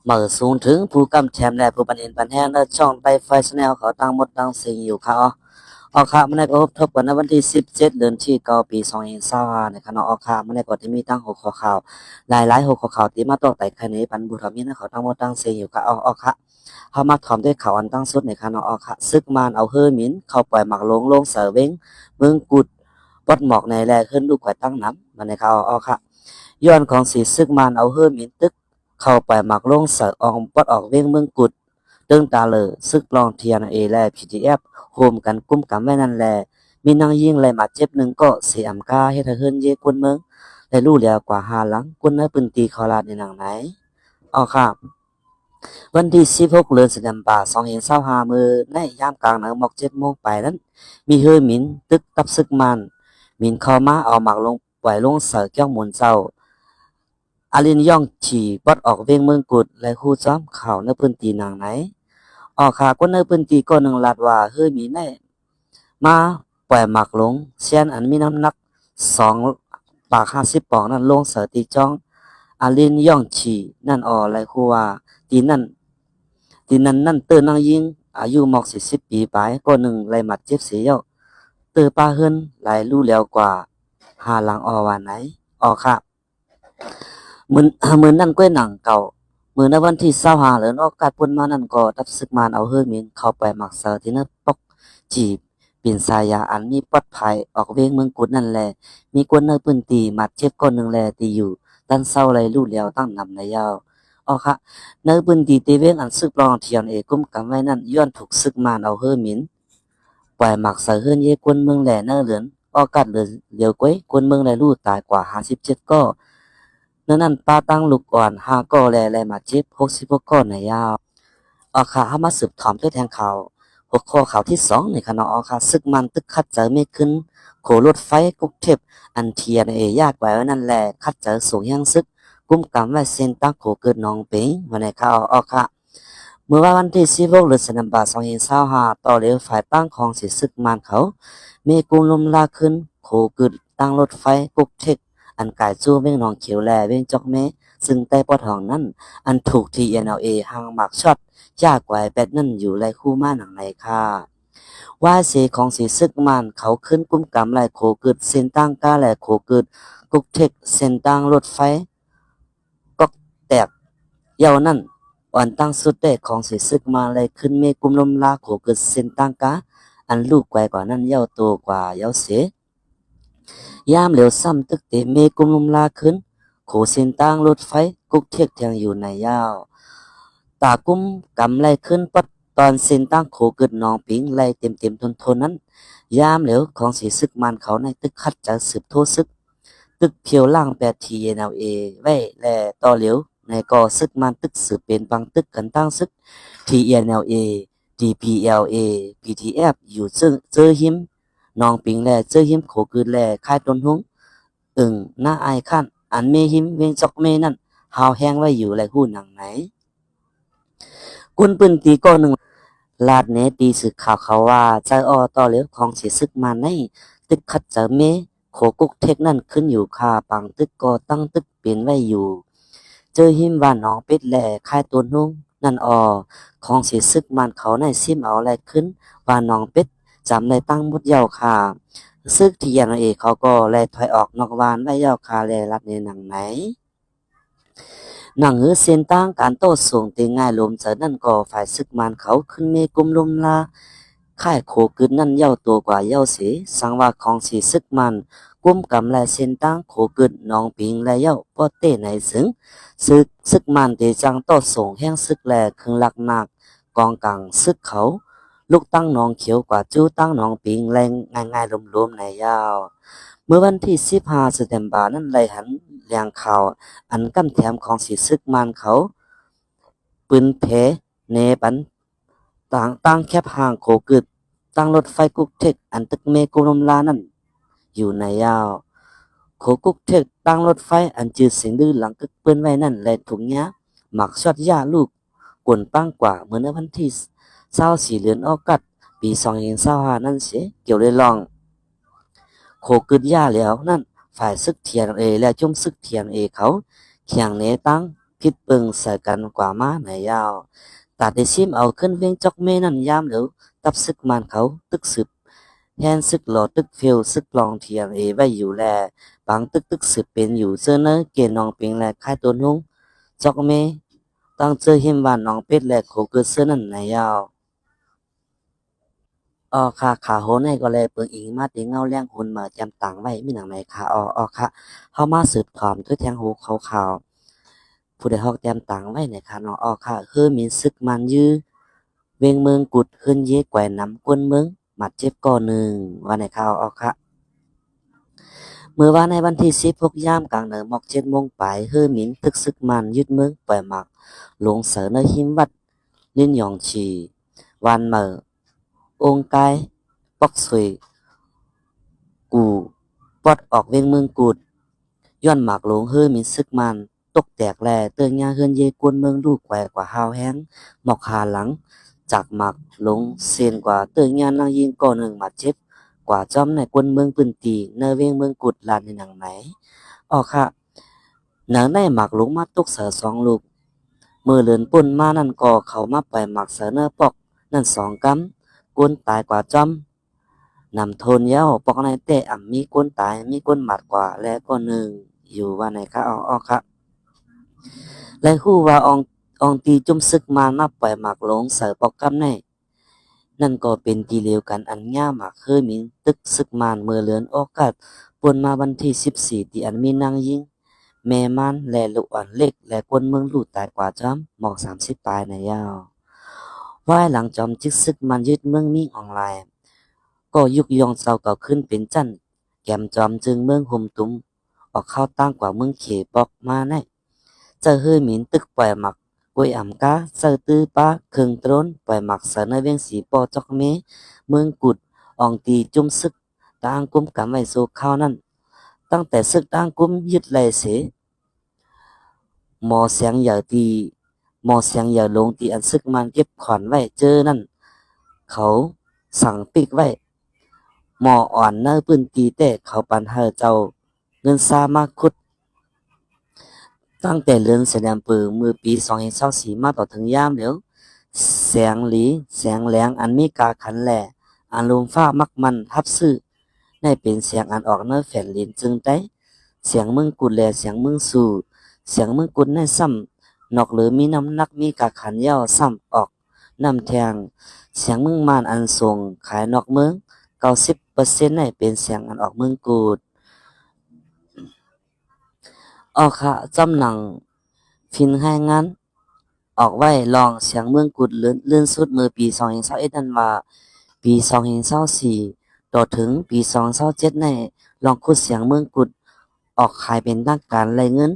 เมื่อสูงถึงผู้กำแชมป์และผู้บันเอ็นปันแห้งและช่องไต้ไฟชแนลเขาตั้งหมดตั้งสิ่งอยู่ค่ะออกข่าวมาในก็พบทบกันในวันที่17เดือนที่9ปี2025ในคณะออกข่าวมาในก็ที่มีตั้ง6ข้อข่าวหลายๆ6ข้อข่าวที่มาต่อแต่คนี้ปันบุตรมีนะเขาตั้งหมดตั้งสิ่งอยู่ค่ะออกค่ะเขามาถอมด้วยข่าวอันตั้งสุดในคณะออกค่ะซึกมานเอาเฮอหมินเข้าปล่อยหมักลงเสือเว้งเมืองกุดปดหมอกในแลขึ้นลูกไข่ตั้งน้ำมาในข่าวออกค่ะย้อนของสีซึกมานเอาเฮอหมินตึกเข้าไปหมักลงเสืออองปดออกเว้งเมืองกุดตึงตาเลยซึกลองเทียนเอและพีทีเอฟโฮมกันกุ้มกันไว้นั่นแหละมีนางยิงเลยมาเจ็บหนึ่งก็เสียมกาให้เธอเฮิรนเยกุนเมืองได้รู้แล้วกว่า5 หลังกุนในปืนตีเขาลาดในหนังไหนอ๋อครับวันที่16เดือนสิงหาคม2025มื้อในยามกลางหนังหมอก7 โมงไปนั้นมีเฮอหมินตึกตับซึกมันหมินเข้ามาเอาหมักลงปล่อยลงเสือเกี้ยวหมุนเจ้าอาลินย่องฉี่ปดออกเวงเมืองกุดและคู่จ้อมข่าวในพื้นที่นางไหนออกข่าวก็ในพื้นที่ก็หนึ่งลาดว่าเฮอหมินได้มาปล่อยหมักลงเสียนอันมีน้ำหนัก2 ปาก 50 ปองนั้นลงเสือตีจ้องอาลินย่องฉี่นั่นและคู่ว่าตีนั้นนั่นเตอร์นางยิงอายุหมอก40 ปีไปก็หนึ่งไล่หมัดเจ็บเสียเตอร์ป้าเฮิรนหลายรู้แล้วกว่า5 หลังวันไหนค่ะมือมือนั่นก้วยหนังเก่ามือในวันที่25เหลือนออกกาดปุ่นมานั่นก็ทับซึกมานเอาเฮอหมินเข้าไปหมักเสือที่นั่นปกจีบปิ่นสายาอันมีปลอดภัยออกเวงเมืองกุดนั่นแหละมีกวนในปืนตีหมัดเจ็บก้อนหนึ่งแลตีอยู่ด้านเศร้าไรรู้แล้วตั้งนำในยาวค่ะในปืนตีเตเวงอันซึกรองเทียนเอกุ้มกันไว้นั่นย้อนถูกซึกมานเอาเฮอหมินปล่อยหมักเสือเฮิรนเยกวนเมืองแหล่เนอเหลือนออกกัดเหลือก้วยกวนเมืองแลรู้ตายกว่า57ก็นั่นป้าตั้งลูกอ่อน5ก็แลมาเจ็บ66ก็ในยาวค่ะเฮามาสืบถอมด้วยแทงข่าวหัวข้อข่าวที่2ในคณะค่ะซึกมันตึกคัดเจอไม่ขึ้นโขรถไฟกุกเทพอันเทียนยากไว้นั่นแหละคัดเจอสูงยังซึกกุมกำไว้เส้นตั้งโขเกิดน้องเป๋งวันในข่าวค่ะเมื่อวันที่16เดือนสิงหาคม2025ต่อเรือฝ่ายตั้งของสิซึกมันเขามีกุมลมลาขึ้นโขเกิดตั้งรถไฟกุกเทพอันกายจู้เว้งหนองเขียวแลเว้งจอกเมซึ่งใต้ปอทองนั้นอันถูก TNLA หางหมากช็อตยากกว่าแบดนั่นอยู่ไรคู่มาหนังในค่ะว่าเสของสีซึกมันเขาขึ้นกุ้มกำไรโขเกิดเส้นตั้งก้าแหลโขเกิดกุกเทกเส้นตั้งรถไฟก็แตกเย้านั่นอ่อนตั้งสุดเดของสีซึกมาเลยขึ้นเมกุมลมลาโขเกิดเส้นตั้งก้าอันลูกไกวกว่านั้นเย้าโตกว่าเย้าเสยามเหลียวซ้ำตึกเตเมกุมลมลาขึ้นโขเส้นตั้งรถไฟกุกเทกแทงอยู่ในยาวตากุ้มกำไรขึ้นปัดตอนเส้นตั้งโขเกิดนองปิงไล่เต็มทนนั้นยามเหลวของสีซึกมันเขาในตึกคัดจะสืบโทษซึกตึกเพียวล่าง8 TNLA ไว้แลต่อเหลวในก่อซึกมันตึกสืบเป็นบางตึกกันตั้งซึก TNLA DPLA PTF อยู่ซึ่งเจอหิมนองปิงแลเจอหิมโขเกิดแลค่ายต้นหงหน้าอายขั้นอันเมหิมเวงจอกเมนั่นหาวแห้งไว้อยู่ไรหู้หนังไหนกุนปืนตีก็หนึ่งลาดเนตีสืบข่าวเขาว่าใจต่อเหลวของสีซึกมาในตึกคัดเจอเมโขกุกเทคนั่นขึ้นอยู่คาปังตึกก็ตั้งตึกเปลี่ยนไว้อยู่เจอหิมว่าน้องเป็ดแหล่ค่ายตัวนุ่งนั่นของสีซึกมันเขาในซิมเอาอะไรขึ้นว่าน้องเป็ดจำได้ตั้งมุดเยาคาซึกที่ยันเอเขาก็แลถอยออกนอกวานไว้เยาคาแลรับในหนังไหนหนังเส้นตั้งการโต้ส่งตีง่ายลมเจอนั่นก็ฝ่ายซึกมันเขาขึ้นเมกุมลมลาค่ายโขกึดนั่นเย้าตัวกว่าเย้าเสสังว่าของสีซึกมันกุมกำและเส้นตั้งโขกึดน้องปิงและเย้าป้อเต้ในซึ่งซึกมันเตจังโต้ส่งแห้งซึกแลคึงหลักหนักกองกลางซึกเขาลูกตั้งน้องเขียวกว่าจู้ตั้งน้องปิงแรงง่ายๆรวมๆในยาวเมื่อวันที่15สิงหาคมนั้นเลยหันเลียงข่าวอันกั้นแถมของสีซึกมันเขาปืนเพเนปันตั้งแคบห่างโขกึดตั้งรถไฟกุกเทกอันตึกเมกุลมลานั่นอยู่ในยาวโขกุกเทกตั้งรถไฟอันจืดเสียงดื้อหลังกึกปืนไว้นั่นและถุงยาหมักช็อตยาลูกกวนตั้งกว่าเมื่อในวันที่24เดือนออกัสปี2025นั่นเสียเกี่ยวเลยลองโขกึดยาแล้วนั่นฝ่ายซึกเทียนเอและจุ่มซึกเทียนเอเขาเขียงเนตั้ง ผิดเปิงใส่กันกว่ามาไหนยาวตาได้ซิมเอาขึ้นเวียงจอกเมนั่นยามเหลวตับซึกมันเขาตึกสืบแฮนซึกหลอตึกเฟลซึกลองเทียงเอไว้อยู่แลบางตึกสืบเป็นอยู่เสื้อเนอเกณฑ์นองเปียงแลค่ายตัวนุงจอกเมตั้งเจอหิมบ้านน้องเป็ดแลโคเกิดเสื้อนั่นไหนยาวค่ะขาโหนให้ก็เลยเปิงอิงมาติเงาแรงหุ่นมาจำตังไว้มีหนังไหนค่ะค่ะเฮามาสืบถอมด้วยแทงหูขาวๆผู้ใดฮอกแต้มตังไว้เนี่ยค่ะเนาะค่ะคือมีศึกมันยื้อเวียงเมืองกุดขึ้นเยแกว่นำกวนเมืองหมัดเจ็บก่อหนึ่งว่าในข่าวค่ะเมื่อวานในวันที่16ยามกลางเนินหมอก7โมงปลายเฮือหมินตึกซึกมันยึดเมืองปล่อยหมักหลวงเสอในหิมวัดลินหยองชีวันเหมอองค์กายปอกสวยกูปอดออกเวียงเมืองกุดย้อนหมากหลวงเฮือหมินซึกมันตกแตกแลเตือนยาเฮือนเยกวนเมืองลูกแกว่กว่าฮาวแฮงหมอกหาหลังจากหมากหลงเซียนกว่าเตือนยานางยิงก่อหนึ่งหมัดเจ็บกว่าจอมในกวนเมืองปืนตีเนเวียงเมืองกุดลานในหนังไหนค่ะหนังได้หมากหลงมาตกเสือสองลูกมือเลือนปุ่นมานั่นก็เขามาปล่อยหมากเสือเนอปอกนั่นสองกำกวนตายกว่าจอมนำโทนเย้าปอกในเตะมีกวนตายมีกวนหมัดกว่าและก็หนึ่งอยู่ว่าไหนคะค่ะและคู่ว่าอองตีจุ่มซึกมาปล่อยหมากหลงเสือปอกกำในนั่นก็เป็นทีเลียวกันอันง่าหมากเคยมีตึกซึกมานเมื่อเลือนโอกาสปนมาวันที่14ที่อันมีนางยิงแม่มันและลูกอ่อนเล็กและคนเมืองลู่ตายกว่าจอมหมอก30ปลายในยาวว่ายหลังจอมจึกซึกมันยึดเมืองมิ่งออนไลน์ก็ยุกยองเจ้าเก่าขึ้นเป็นจันแกมจอมจึงเมืองหุมตุ้มออกเข้าตั้งกว่าเมืองเขปอกมาแน่เจอเฮือหมินตึกปล่อยหมักกวยอ่ำกาเซอตื้อป้าเคืองตรนปล่อยหมักเสนเวียงสีปอจอกเมเมืองกุดอองตีจุ่มซึกต่างกุมกำไว้โซข้าวนั่นตั้งแต่ซึกต่างกุมยึดไล่เสหมอเสียงอย่าตีหมอเสียงอย่าลงตีอันซึกมันเก็บขอนไว้เจอนั่นเขาสั่งปิกไว้หมออ่อนเนื้อปืนตีแต่เขาปันเฮอเจ้าเงินซามาคุดตั้งแต่เรือนแสดงปือมือปี2024มาต่อถึงยามเดียวแสงหลีแสงแหลงอันมีกาขันแหล่อารมณ์ฟ้ามักมันทับซื้อได้เป็นเสียงอันออกเนื้อแฝนลินจึงได้เสียงมึงกุดแลเสียงมึงสู่เสียงมึงกุดในซ้ำนอกหรือมีน้ำหนักมีกาขันยาวซ้ำออกน้ำแทงเสียงมึงมานอันทรงขายนอกเมือง90%ได้เป็นเสียงอันออกเมืองกูดค่ะจำหนังฟินให้งานออกไว้ลองเสียงเมืองกุดเลื่อนสุดมือปี2021นั่นว่าปี2024ต่อถึงปี2027ในลองคุดเสียงเมืองกุดออกขายเป็นทางการรายเงิน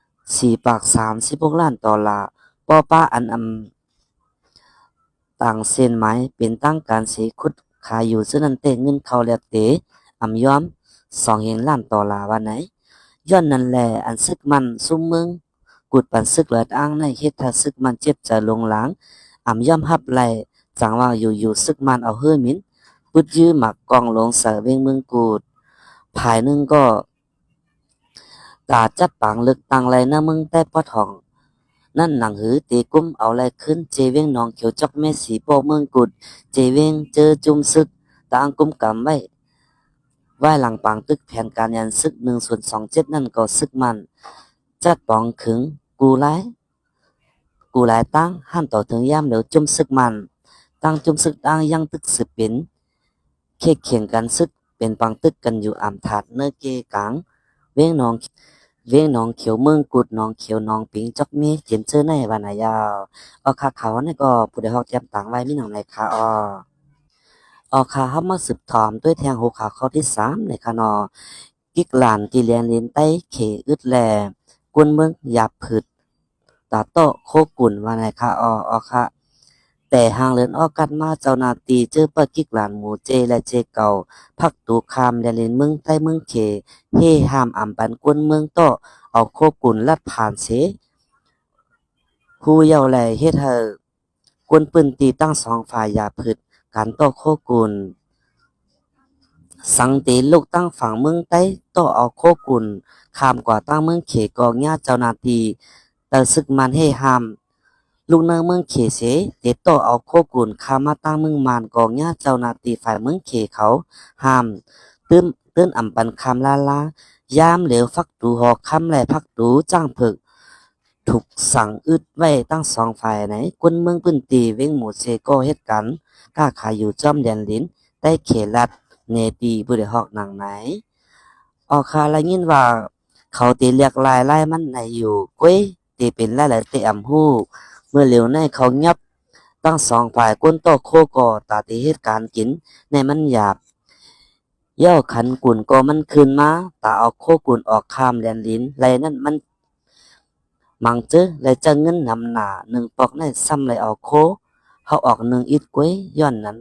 4ปาก36ล้านดอลลาร์ป้อป้าอันต่างเส้นไหมเป็นตั้งการสีคุดขายอยู่ซึ่งนั้นเตเงินเขาแล้วเตยอม2 ล้านดอลลาร์วันไหนย้อนนั่นแหละอันซึกมันซุมเมืองกุดปันซึกเลือดอ้างในเฮ็ดถ้าซึกมันเจ็บจะลงหลังยอมรับไหลจังว่าอยู่ซึกมันเอาเฮือมินปุดยื้อหมักกองลงเสเวงเมืองกูดภายหนึ่งก็กาจัดปังลึกตังไรนะมึงแต่ปอทองนั่นหนังหือตีกุ้มเอาไรขึ้นเจเวงนองเขียวจอกแม่สีโปเมืองกุดเจเวงเจอจุมซึกต่างกุ้มกำไว้หลังปังตึกแผนการยันซึก1/27นั่นก็ซึกมันจัดปองขึงกูหลายตั้งห้ามต่อถึงย่ามเดี๋ยวจุมซึกมันตั้งจุมซึกตั้งยังตึกสืบเป็นเคเขียงกันซึกเป็นปังตึกกันอยู่อ่ำถาดเนื้อเกกังเว้งนองเขียวเมืองกุดหนองเขียวหนองปิงจอกเมเจียมเจอในวานายาวค่ะเขานี่ก็ผู้ใดฮอกแจ่มต่างไว้มีหนังไหนคะค่ะเฮามาสืบถามด้วยแทงหัวข่าวข้อที่3ในคะกิกหลานที่เรียนเรียนใต้เขอึดแลกวนเมืองหยาบผึดตาโตโคกุ่นว่าไหนคะค่ะแต่ห่างเลินกันมาเจ้าหน้าที่เจอปะกิกหลานหมู่เจและเจเก่าพักตูคามเรียนเรียนเมืองใต้เมืองเขเฮห้ามปันกวนเมืองโตเอาโคกุ่นลัดผ่านเสผู้เยาว์แลเฮ็ดให้กวนปืนตีตั้ง2ฝ่ายหยาบผึดการโตโคกุ่นสังเตลูกตั้งฝั่งเมืองใต้โตเอาโคกุ่นข้ามกว่าตั้งเมืองเขกองญาเจ้าหน้าที่ แต่ซึกมันให้ห้ามลูกเนเมืองเขเสเตโตเอาโคกุนข้ามาตั้งเมืองมานกองญาเจ้านาตีฝ่ายเมืองเขเขาห้ามตื้นอำปันคำยามเหลวฟักดูหอกคำแลพักดูจ้างผึกถูกสั่งอึดไว้ตั้งสองฝ่ายไหนคนเมืองปื้นตีเว้งหมู่เซโกเฮ็ดกันกล้าขายอยู่จอมแดนลิ้นได้เขรัดเนตีบ่ได้ฮอกหนังไหนออคาละยินว่าเขาตีเรียกลายมันในอยู่ก้วยตีเป็นหลายๆเตอำฮู้เมื่อเหลียวในเขายับตั้งสองฝ่ายก้นโตโคก่อตาตีเหตุการณ์กินในมันหยาบเย่าขันกุ่นก็มันคืนมาตาเอาโคกุ่นออกข้ามแดนลิ้นไรนั่นมันมังเจอไรจะเงินนำหนาหนึ่งปอกในซ้ำไรเอาโคเขาออกหนึ่งอิดก้วยย้อนนั้น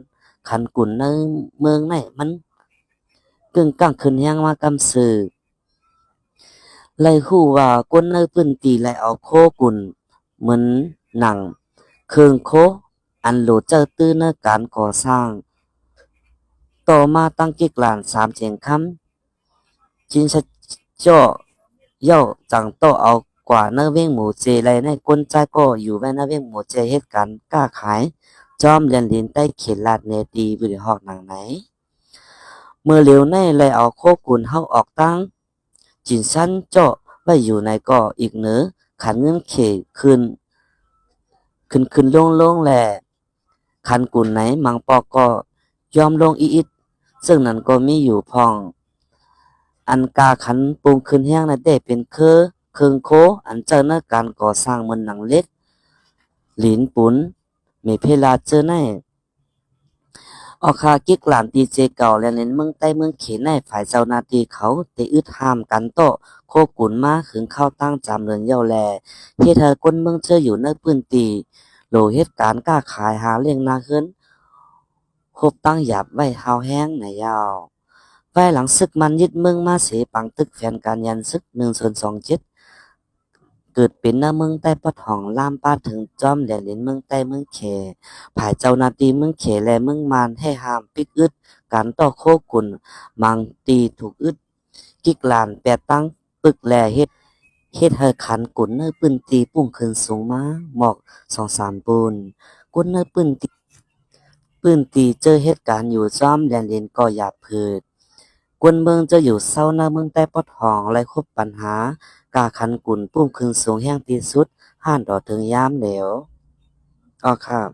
ขันกุ่นในเมืองในมันกึ่งกลางคืนแห้งมากำสือเลยฮู้ว่าก้นในปื้นตีไรเอาโคกุ่นเหมือนหนังเครื่องโคอันโหลดเจอตื้อในการก่อสร้างต่อมาตั้งกิกหลานสามเจียงคำจินชะจ่อเย่าจังโตเอากว่าเนเว้งหมูเจไรในก้นใจก็อยู่ไว้เนเว้งหมูเจเหตุการณ์กล้าขายจอมเรียนลินใต้เขตลาดเนตีบริหอกหนังไหนเมื่อเหลียวในเลยเอาโคกุนเฮาออกตั้งจินชั้นเจาะไว้อยู่ในก่ออีกเหนือขันเงินเขขึ้นลงแหล่ขันกุนไหนมังปอกก็ยอมลงอีอิดซึ่งนั้นก็มีอยู่พองอันกาขันปรุงขึ้นแห้งนั้นได้เป็นเครื่องโคอันเจอในการก่อสร้างเหมือนหนังเล็กหลินปุนมีเพลาเจอในออคากิกหลานดีเจเก่าและเน้นเมืองใต้เมืองเขนในฝ่ายเจ้าหน้าที่เขาได้อึดห้ามกันโตโคกุนมาขึงเข้าตั้งจำเรือนเย้าแลเฮ็ดให้คนเมืองเจออยู่ในพื้นที่โลเหตุการณ์กล้าขายหาเลี้ยงนาขึ้นคบตั้งหยับไว้หาวแห้งในยาวภายหลังศึกมันยึดเมืองมาเสปังตึกแฟนการยันศึก1027เกิดเป็นหน้าเมืองใต้ปะทองลามปาถึงจอมแหลนเมืองใต้เมืองเขภายเจ้าหน้าที่เมืองเขและเมืองมานให้ห้ามปิดอึดการต่อโคกุนมังตีถูกอึดกิกลานแปดตั้งปึกแลเฮ็ดให้ขันกุนเนื้อปืนตีปุ่งขึ้นสูงมาหมอก2-3ปูนกุนเนื้อปืนตีเจอเหตุการณ์อยู่ซ้อมแลนเลนก็อย่าพืชกวนเมืองจะอยู่เศร้าหน้าเมืองใต้ปอดหองไรคบปัญหากาขันกุนปุ้มขึ้นสูงแห้งที่สุดห้านดอถึงยามเหลวอ๋อครับ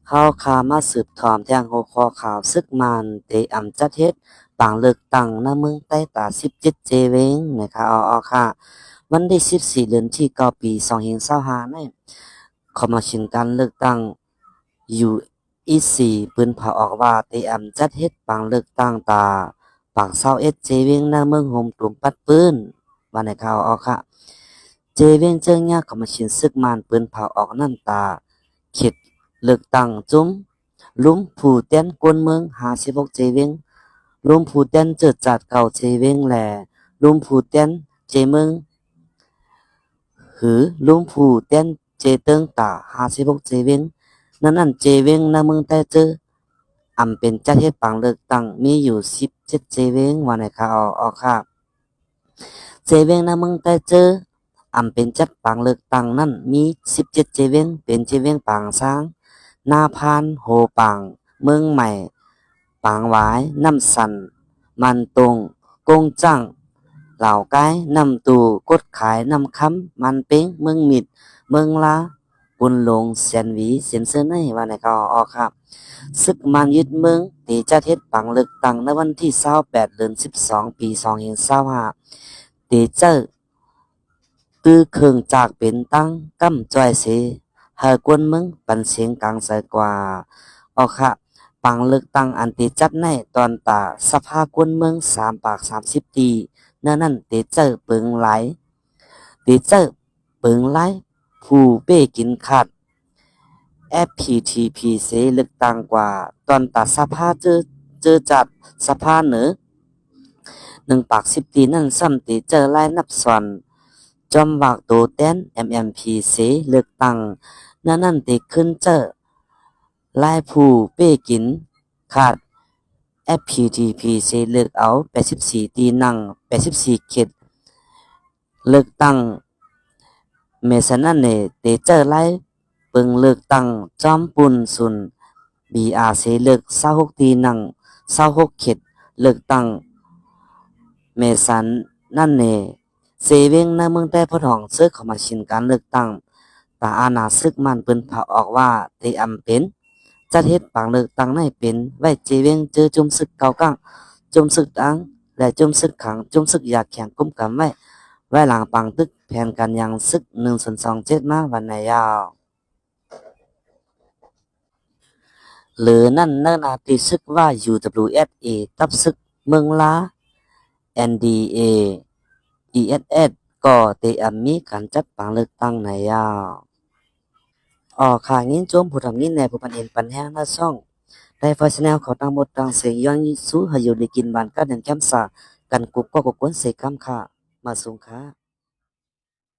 เข้าคามาสืบถอมแทงโหคอข่าวซึกมันเตอำจัดเฮ็ดต่างเลือกตั้งหน้าเมืองใต้ตา17เจเวงนะคะอ๋อค่ะวันที่14เดือนที่9ปี2025นี่คอมมิชชั่นการเลือกตั้งอยู่อีสี่ปืนเผาออกว่าเตอำจัดเฮ็ดปังเลือกตั้งตาปาก21เจเวงหน้าเมืองโฮมตุ่มปัดปืนว่าในข่าวอ๋อค่ะเจเวงเจิงยาคอมมิชชั่นซึกมันปืนเผาออกนั่นตาเขตเลือกตั้งจุ้มลุมผู้เต้นกวนเมือง56เจเวงลุมผู้เต้นเจิดจัดเก่าเจเวงแหล่ลุมผู้เต้นเจเมืองหือลุมผู้เต้นเจเติงตา56เจเวงนั่นเจเวงหน้าเมืองใต้เจออำเป็นจัดเฮ็ดปังเลือกตั้งมีอยู่17เจเวงว่าในข่าวอ๋อค่ะเจเวงหน้าเมืองใต้เจออำเป็นจัดปังเลือกตั้งนั่นมี17เจเวงเป็นเจเวงปางช้างนาพานโหปังเมืองใหม่ปางหวายน้ำสันมันตงกงจั่งเหล่าก้ายน้ำตูกดขายน้ำค้ำมันเป้งเมืองมิดเมืองลาบุญหลงเสียนหวีเสียนเสื้อในว่าในข่าวอ๋อครับศึกมันยึดเมืองตีจัดเฮ็ดปังเลือกตั้งในวันที่28เดือน12ปี2025ตีเจอตื้อเครื่องจากเป็นตั้งกำจ้อยเสหากวนเมืองปันเสียงกลางใสกว่าออค่ะปังเลือกตั้งอันติจัดในตอนตาสภากวนเมือง3ปาก30ตีนั่นติเจอเปิงไหลติเจอเปิงไหลผู้เป้กินขาด FPTP เสเลือกตั้งกว่าตอนตาสภาเจอจัดสภาเหนือ1ปาก10ตีนั่นซ้ำติเจอไล่นับสอนจอมวากโตแต้น MMP เสเลือกตั้งนั่นติขึ้นเจอลายผู้เป้กินขาด FPTP เสเลือกเอา84ตีนั่ง84เขตเลือกตั้ง เมซันนั่นเนเตเจอไลเปิงเลือกตั้งจอมปุนซุน BRC เลือก26ตีนัง26เขตเลือกตั้งเมซันนั่นเนเซเวงในเมืองใต้พอทองซึกเข้ามาชินการเลือกตั้งตาอาณาซึกมันเปิ้นเผาออกว่าเตอำเป็นจัดเฮ็ดปางเลือกตั้งในเป็นไว้เจเวงเจอจุมศึกเก่ากังจุมศึกตังและจุมศึกขังจุมศึกอยากแข่งกุมกันไว้หลังปังตึกแผนกันยังซึก1/27มาวันไหนยาวหรือนั่นเนิ่นอาติซึกว่า UWSA ตับซึกเมืองลา NDA ESS ก็เตอำมีการจัดปังเลือกตั้งในยาวอ๋อค่ะงินโจมผู้ทำงินแหน่ผู้ปันเห็นปันแห้งหน้าช่องได้ไฟแนลเขาตั้งหมดตั้งเสียงย้อนสู้ให้อยู่ได้กินบ้านกันอย่างแจ่มสากันกุกก็กวนเสกคำค่ะมาสูงค่ะ